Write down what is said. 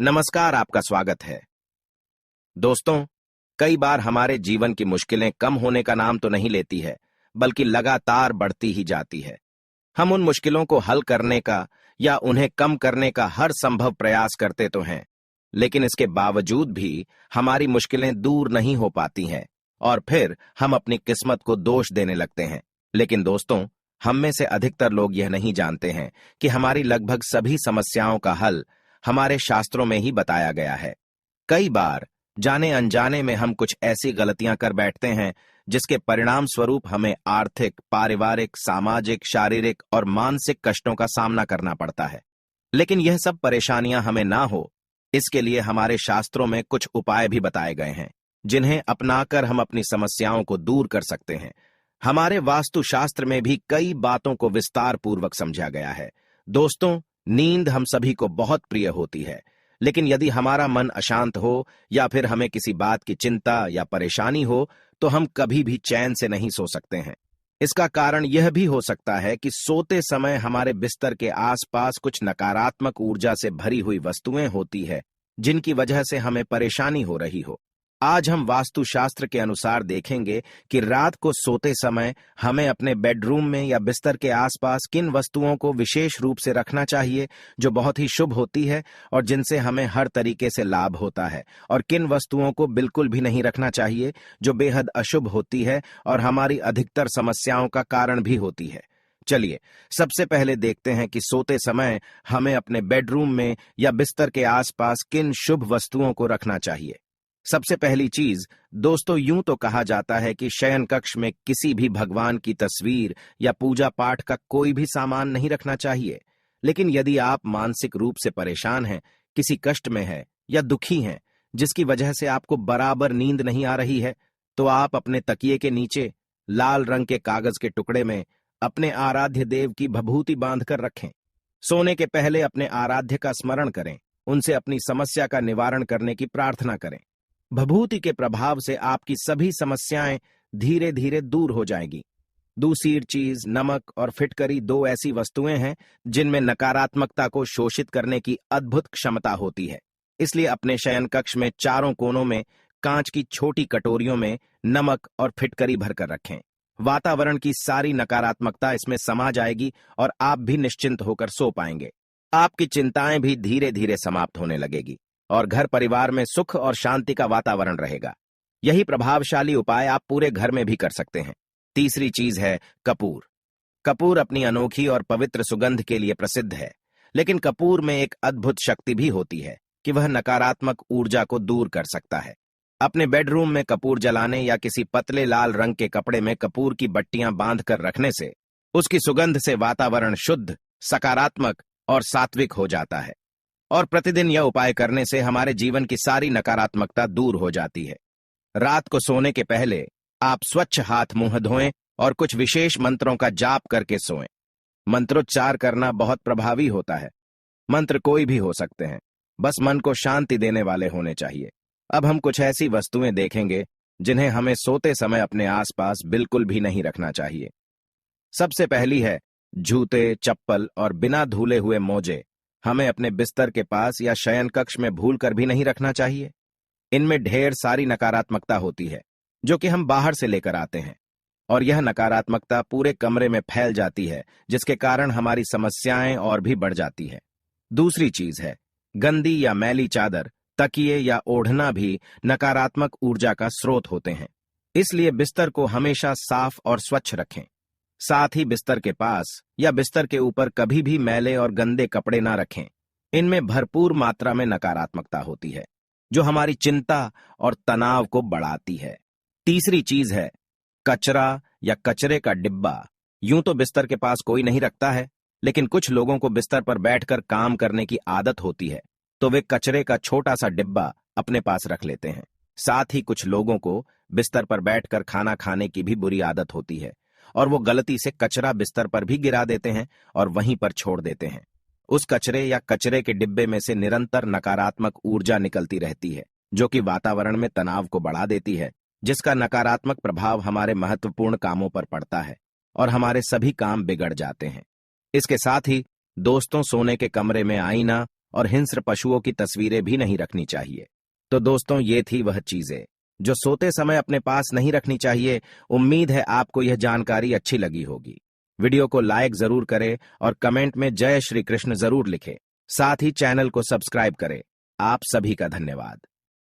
नमस्कार, आपका स्वागत है। दोस्तों, कई बार हमारे जीवन की मुश्किलें कम होने का नाम तो नहीं लेती है, बल्कि लगातार बढ़ती ही जाती है। हम उन मुश्किलों को हल करने का या उन्हें कम करने का हर संभव प्रयास करते तो हैं, लेकिन इसके बावजूद भी हमारी मुश्किलें दूर नहीं हो पाती हैं और फिर हम अपनी किस्मत को दोष देने लगते हैं। लेकिन दोस्तों, हम में से अधिकतर लोग यह नहीं जानते हैं कि हमारी लगभग सभी समस्याओं का हल हमारे शास्त्रों में ही बताया गया है। कई बार जाने अनजाने में हम कुछ ऐसी गलतियां कर बैठते हैं जिसके परिणाम स्वरूप हमें आर्थिक, पारिवारिक, सामाजिक, शारीरिक और मानसिक कष्टों का सामना करना पड़ता है। लेकिन यह सब परेशानियां हमें ना हो, इसके लिए हमारे शास्त्रों में कुछ उपाय भी बताए गए हैं, जिन्हें अपनाकर हम अपनी समस्याओं को दूर कर सकते हैं। हमारे वास्तुशास्त्र में भी कई बातों को विस्तार पूर्वक समझा गया है। दोस्तों, नींद हम सभी को बहुत प्रिय होती है, लेकिन यदि हमारा मन अशांत हो या फिर हमें किसी बात की चिंता या परेशानी हो, तो हम कभी भी चैन से नहीं सो सकते हैं। इसका कारण यह भी हो सकता है कि सोते समय हमारे बिस्तर के आसपास कुछ नकारात्मक ऊर्जा से भरी हुई वस्तुएं होती है, जिनकी वजह से हमें परेशानी हो रही हो। आज हम वास्तुशास्त्र के अनुसार देखेंगे कि रात को सोते समय हमें अपने बेडरूम में या बिस्तर के आसपास किन वस्तुओं को विशेष रूप से रखना चाहिए, जो बहुत ही शुभ होती है और जिनसे हमें हर तरीके से लाभ होता है, और किन वस्तुओं को बिल्कुल भी नहीं रखना चाहिए, जो बेहद अशुभ होती है और हमारी अधिकतर समस्याओं का कारण भी होती है। चलिए, सबसे पहले देखते हैं कि सोते समय हमें अपने बेडरूम में या बिस्तर के आसपास किन शुभ वस्तुओं को रखना चाहिए। सबसे पहली चीज, दोस्तों, यूं तो कहा जाता है कि शयन कक्ष में किसी भी भगवान की तस्वीर या पूजा पाठ का कोई भी सामान नहीं रखना चाहिए। लेकिन यदि आप मानसिक रूप से परेशान हैं, किसी कष्ट में हैं या दुखी हैं, जिसकी वजह से आपको बराबर नींद नहीं आ रही है, तो आप अपने तकिए के नीचे लाल रंग के कागज के टुकड़े में अपने आराध्य देव की भभूति बांधकर रखें। सोने के पहले अपने आराध्य का स्मरण करें, उनसे अपनी समस्या का निवारण करने की प्रार्थना करें। भभूति के प्रभाव से आपकी सभी समस्याएं धीरे धीरे दूर हो जाएंगी। दूसरी चीज, नमक और फिटकरी दो ऐसी वस्तुएं हैं जिनमें नकारात्मकता को शोषित करने की अद्भुत क्षमता होती है। इसलिए अपने शयन कक्ष में चारों कोनों में कांच की छोटी कटोरियों में नमक और फिटकरी भरकर रखें। वातावरण की सारी नकारात्मकता इसमें समा जाएगी और आप भी निश्चिंत होकर सो पाएंगे। आपकी चिंताएं भी धीरे धीरे समाप्त होने लगेगी और घर परिवार में सुख और शांति का वातावरण रहेगा। यही प्रभावशाली उपाय आप पूरे घर में भी कर सकते हैं। तीसरी चीज है कपूर। कपूर अपनी अनोखी और पवित्र सुगंध के लिए प्रसिद्ध है, लेकिन कपूर में एक अद्भुत शक्ति भी होती है कि वह नकारात्मक ऊर्जा को दूर कर सकता है। अपने बेडरूम में कपूर जलाने या किसी पतले लाल रंग के कपड़े में कपूर की बत्तियां बांधकर रखने से उसकी सुगंध से वातावरण शुद्ध, सकारात्मक और सात्विक हो जाता है, और प्रतिदिन यह उपाय करने से हमारे जीवन की सारी नकारात्मकता दूर हो जाती है। रात को सोने के पहले आप स्वच्छ हाथ मुंह धोएं और कुछ विशेष मंत्रों का जाप करके सोएं। मंत्रोच्चार करना बहुत प्रभावी होता है। मंत्र कोई भी हो सकते हैं, बस मन को शांति देने वाले होने चाहिए। अब हम कुछ ऐसी वस्तुएं देखेंगे जिन्हें हमें सोते समय अपने आसपास बिल्कुल भी नहीं रखना चाहिए। सबसे पहली है जूते, चप्पल और बिना धुले हुए मोजे। हमें अपने बिस्तर के पास या शयन कक्ष में भूलकर भी नहीं रखना चाहिए। इनमें ढेर सारी नकारात्मकता होती है जो कि हम बाहर से लेकर आते हैं, और यह नकारात्मकता पूरे कमरे में फैल जाती है, जिसके कारण हमारी समस्याएं और भी बढ़ जाती है। दूसरी चीज है गंदी या मैली चादर, तकिए या ओढ़ना भी नकारात्मक ऊर्जा का स्रोत होते हैं। इसलिए बिस्तर को हमेशा साफ और स्वच्छ रखें। साथ ही बिस्तर के पास या बिस्तर के ऊपर कभी भी मैले और गंदे कपड़े ना रखें। इनमें भरपूर मात्रा में नकारात्मकता होती है, जो हमारी चिंता और तनाव को बढ़ाती है। तीसरी चीज है कचरा या कचरे का डिब्बा। यूं तो बिस्तर के पास कोई नहीं रखता है, लेकिन कुछ लोगों को बिस्तर पर बैठकर काम करने की आदत होती है, तो वे कचरे का छोटा सा डिब्बा अपने पास रख लेते हैं। साथ ही कुछ लोगों को बिस्तर पर बैठकर खाना खाने की भी बुरी आदत होती है, और वो गलती से कचरा बिस्तर पर भी गिरा देते हैं और वहीं पर छोड़ देते हैं। उस कचरे या कचरे के डिब्बे में से निरंतर नकारात्मक ऊर्जा निकलती रहती है, जो कि वातावरण में तनाव को बढ़ा देती है, जिसका नकारात्मक प्रभाव हमारे महत्वपूर्ण कामों पर पड़ता है और हमारे सभी काम बिगड़ जाते हैं। इसके साथ ही दोस्तों, सोने के कमरे में आईना और हिंस्र पशुओं की तस्वीरें भी नहीं रखनी चाहिए। तो दोस्तों, ये थी वह चीजें जो सोते समय अपने पास नहीं रखनी चाहिए। उम्मीद है आपको यह जानकारी अच्छी लगी होगी। वीडियो को लाइक जरूर करें और कमेंट में जय श्री कृष्ण जरूर लिखें। साथ ही चैनल को सब्सक्राइब करें। आप सभी का धन्यवाद।